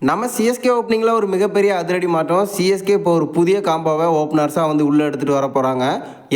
நம்ம சிஎஸ்கே ஓப்பனிங்கில் ஒரு மிகப்பெரிய அதிரடி மாற்றம். சிஎஸ்கே இப்போ ஒரு புதிய காம்போவை ஓப்பனர்ஸாக வந்து உள்ளே எடுத்துகிட்டு வர போகிறாங்க.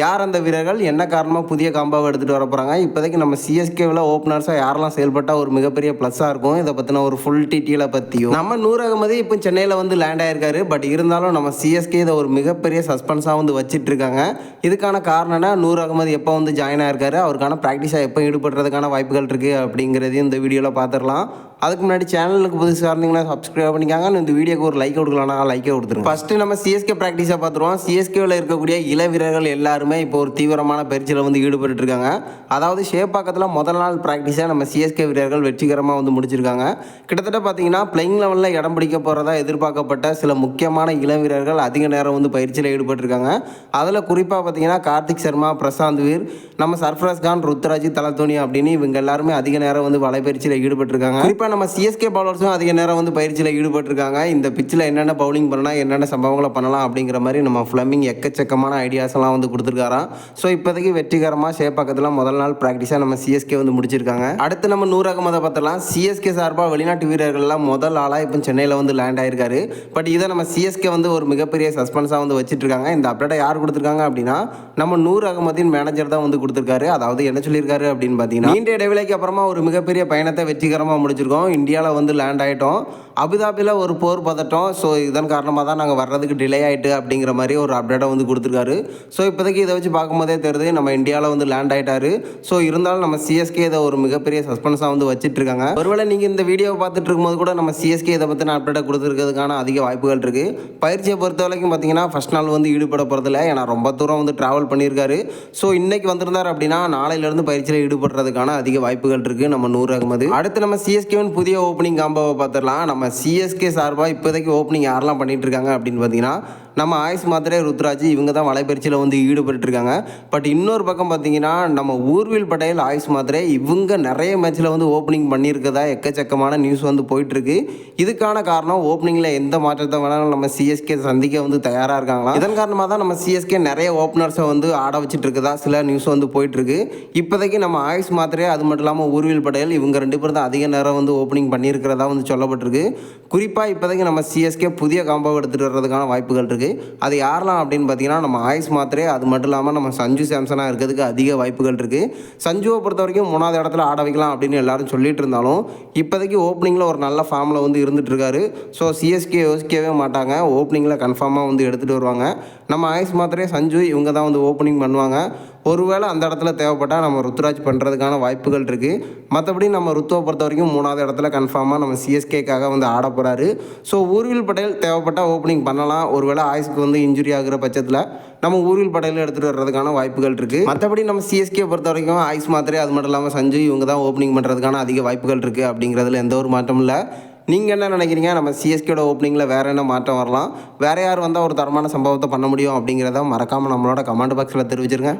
யார் அந்த வீரர்கள், என்ன காரணமாக புதிய காம்போவை எடுத்துகிட்டு வர போகிறாங்க, இப்போதைக்கு நம்ம சிஎஸ்கேவில் ஓப்பனர்ஸாக யாரெல்லாம் செயல்பட்டால் ஒரு மிகப்பெரிய ப்ளஸ்ஸாக இருக்கும், இதை பற்றின ஒரு ஃபுல் டீட்டெயிலை பற்றியும். நம்ம நூர் அகமது இப்போ சென்னையில் வந்து லேண்ட் ஆகிருக்காரு. பட் இருந்தாலும் நம்ம சிஎஸ்கே இதை ஒரு மிகப்பெரிய சஸ்பென்ஸாக வந்து வச்சிட்டு இருக்காங்க. இதுக்கான காரணம்னா நூர் அகமது எப்போ வந்து ஜாயின் ஆகிருக்காரு, அவருக்கான ப்ராக்டிஸாக எப்போ ஈடுபடுறதுக்கான வாய்ப்புகள் இருக்குது அப்படிங்கிறதையும் இந்த வீடியோவில் பார்த்துடலாம். அதுக்கு முன்னாடி சேனலுக்கு புதுசாக இருந்தீங்கன்னா சப்ஸ்கிரைப் பண்ணிக்காங்க. இந்த வீடியோக்கு ஒரு லைக் கொடுக்கலாம்னா லைக்கே கொடுத்துருங்க. ஃபஸ்ட்டு நம்ம சிஎஸ்கே ப்ராக்டிஸாக பார்த்துருவோம். சிஎஸ்கேவில் இருக்கக்கூடிய இள வீரர்கள் எல்லாருமே இப்போ ஒரு தீவிரமான பயிற்சியில் வந்து ஈடுபட்டு இருக்காங்க. அதாவது ஷேப்பாக்கத்தில் முதல் நாள் ப்ராக்டிஸாக நம்ம சிஎஸ்கே வீரர்கள் வெற்றிகரமாக வந்து முடிச்சிருக்காங்க. கிட்டத்தட்ட பார்த்தீங்கன்னா பிளேயிங் லெவலில் இடம் பிடிக்க போகிறதா எதிர்பார்க்கப்பட்ட சில முக்கியமான இளம் வீரர்கள் அதிக நேரம் வந்து பயிற்சியில் ஈடுபட்டிருக்காங்க. அதில் குறிப்பாக பார்த்தீங்கன்னா கார்த்திக் சர்மா, பிரசாந்த் வீர், நம்ம சர்ஃப்ராஸ் கான், ருத்ராஜ், தலத்தோனி அப்படின்னு இவங்க எல்லாருமே அதிக நேரம் வந்து வலைப்பயிற்சியில் ஈடுபட்டிருக்காங்க. குறிப்பாக நம்ம சிஎஸ்கே பவுலர்ஸும் அதிக நேரம் வந்து பயிற்சியில் ஈடுபட்டிருக்காங்க. இந்த பிச்சில் என்னென்ன பவுலிங் பண்ணலாம், என்னென்ன சம்பவங்களை பண்ணலாம் அப்படிங்கிற மாதிரி நம்ம ஃப்ளமிங் எக்கச்சக்கமான ஐடியாஸ் எல்லாம் வந்து கொடுத்துருக்காராம். ஸோ இப்போதைக்கு வெற்றிகரமாக ஷேப்பாக்கத்தில் முதல் நாள் ப்ராக்டிஸாக நம்ம சிஎஸ்கே வந்து முடிச்சிருக்காங்க. அடுத்து நம்ம நூர் அகமதை பார்த்தலாம். சிஎஸ்கே சார்பாக வெளிநாட்டு வீரர்கள்லாம் முதல் ஆளாக இப்போ சென்னையில் வந்து லேண்ட் ஆயிருக்காரு. பட் இதை நம்ம சிஎஸ்கே வந்து ஒரு மிகப்பெரிய சஸ்பென்ஸாக வந்து வச்சுட்டு இருக்காங்க. இந்த அப்டேட்டை யார் கொடுத்துருக்காங்க அப்படின்னா நம்ம நூர் அகமதின் மேனேஜர் தான் வந்து கொடுத்துருக்காரு. அதாவது என்ன சொல்லியிருக்காரு அப்படின்னு பார்த்தீங்கன்னா, நீண்ட இடைவெளிக்கு அப்புறமா ஒரு மிகப்பெரிய பயணத்தை வெற்றிகரமாக முடிச்சிருக்கோம். இந்தியாவில் வந்து லேண்ட் ஆகிட்டோம். அபுதாபியில் ஒரு போர் பதட்டம். ஸோ இதன் காரணமாக தான் நாங்கள் வர்றதுக்கு டிலே ஆகிட்டு அப்படிங்கிற மாதிரி ஒரு அப்டேட்டை வந்து கொடுத்துருக்காரு. ஸோ இப்போதைக்கு இதை வச்சு பார்க்கும்போதே தெரியுது நம்ம இந்தியாவில் வந்து லேண்ட் ஆகிட்டாரு. ஸோ இருந்தாலும் நம்ம சிஎஸ்கே இதை ஒரு மிகப்பெரிய சஸ்பென்ஸாக வந்து வச்சுட்டு இருக்காங்க. ஒருவேளை நீங்கள் இந்த வீடியோவை பார்த்துட்டு இருக்கும்போது கூட நம்ம சிஎஸ்கே இதை பற்றின அப்டேட்டை கொடுத்துருக்கிறதுக்கான அதிக வாய்ப்புகள் இருக்குது. பயிற்சியை பொறுத்த வரைக்கும் பார்த்தீங்கன்னா ஃபஸ்ட் நாள் வந்து ஈடுபட போகிறதில்ல. ஏன்னா ரொம்ப தூரம் வந்து ட்ராவல் பண்ணியிருக்காரு. ஸோ இன்றைக்கி வந்திருந்தார் அப்படின்னா நாளையிலேருந்து பயிற்சியில் ஈடுபடுறதுக்கான அதிக வாய்ப்புகள் இருக்குது நம்ம நூர் அகமது. அடுத்து நம்ம சிஎஸ்கேவின் புதிய ஓப்பனிங் காம்போவை பார்த்துடலாம். நம்ம சிஎஸ்கே சார்பாக இப்போதைக்கு ஓப்பனிங் யாரெல்லாம் பண்ணிட்டு இருக்காங்க அப்படின்னு பார்த்தீங்கன்னா நம்ம ஆயுஷ் மாத்திரை, ருத்ராஜ் இவங்க தான் வலைப்பயிற்சியில் வந்து ஈடுபட்டு இருக்காங்க. பட் இன்னொரு பக்கம் பார்த்தீங்கன்னா நம்ம ஊர்வில் பட்டேல், ஆயுஷ் மாத்திரை இவங்க நிறைய மேட்ச்சில் வந்து ஓப்பனிங் பண்ணியிருக்கதா எக்கச்சக்கமான நியூஸ் வந்து போயிட்டுருக்கு. இதுக்கான காரணம் ஓப்பனிங்கில் எந்த மாற்றத்தை வேணாலும் நம்ம சிஎஸ்கே சந்திக்க வந்து தயாராக இருக்காங்களா. இதன் காரணமாக தான் நம்ம சிஎஸ்கே நிறைய ஓப்பனர்ஸை வந்து ஆட வச்சுட்டு இருக்கதா சில நியூஸ் வந்து போயிட்டுருக்கு. இப்போதைக்கு நம்ம ஆயுஷ் மாத்திரை, அது மட்டும் இல்லாமல் ஊர்வில் பட்டேல் இவங்க ரெண்டு பேரும் தான் அதிக நேரம் வந்து ஓப்பனிங் பண்ணியிருக்கிறதா வந்து சொல்லப்பட்டிருக்கு. குறிப்பாக இப்போதைக்கு நம்ம சிஎஸ்கே புதிய காம்போ எடுத்துகிட்டு வர்றதுக்கான வாய்ப்புகள் இருக்குது. அது யாரெல்லாம் அப்படின்னு பார்த்தீங்கன்னா நம்ம ஆயுஷ் மாத்திரை, அது மட்டும் இல்லாமல் நம்ம சஞ்சு சாம்சனாக இருக்கிறதுக்கு அதிக வாய்ப்புகள் இருக்குது. சஞ்சுவை பொறுத்த வரைக்கும் 3வது இடத்துல ஆட வைக்கலாம் அப்படின்னு எல்லாரும் சொல்லிட்டு இருந்தாலும் இப்போதைக்கு ஓப்பனிங்கில் ஒரு நல்ல ஃபார்மில் வந்து இருந்துட்டு இருக்காரு. ஸோ சிஎஸ்கே யோசிக்கவே மாட்டாங்க, ஓப்பனிங்கில் கன்ஃபார்மாக வந்து எடுத்துகிட்டு வருவாங்க. நம்ம ஆயுஷ் மாத்திரை, சஞ்சு இவங்க தான் வந்து ஓப்பனிங் பண்ணுவாங்க. ஒருவேளை அந்த இடத்துல தேவைப்பட்டால் நம்ம ருத்ராஜ் பண்ணுறதுக்கான வாய்ப்புகள் இருக்குது. மற்றபடி நம்ம ருத்துவை பொறுத்த வரைக்கும் 3வது இடத்துல கன்ஃபார்மாக நம்ம சிஎஸ்கேக்காக வந்து ஆட போகிறாரு. ஸோ ஊர்வில் பட்டேல் தேவைப்பட்டால் ஓப்பனிங் பண்ணலாம். ஒருவேளை ஆயுஷ்க்கு வந்து இன்ஜுரி ஆகிற பட்சத்தில் நம்ம ஊர்வில் பட்டேல் எடுத்துகிட்டு வர்றதுக்கான வாய்ப்புகள் இருக்குது. மற்றபடி நம்ம சிஎஸ்கே பொறுத்த வரைக்கும் ஆயுஷ் மாத்திரை, அது மட்டும் இல்லாமல் சஞ்சு இவங்க தான் ஓப்பனிங் பண்ணுறதுக்கான அதிக வாய்ப்புகள் இருக்குது. அப்படிங்கிறதுல எந்த ஒரு மாற்றமும் இல்லை. நீங்கள் என்ன நினைக்கிறீங்க? நம்ம சிஎஸ்கேட ஓப்பனிங்கில் வேறு என்ன மாற்றம் வரலாம், வேறு யார் வந்தால் ஒரு தரமான சம்பவத்தை பண்ண முடியும் அப்படிங்கிறத மறக்காமல் நம்மளோட கமெண்ட் பாக்ஸில் தெரிவிச்சிருங்க.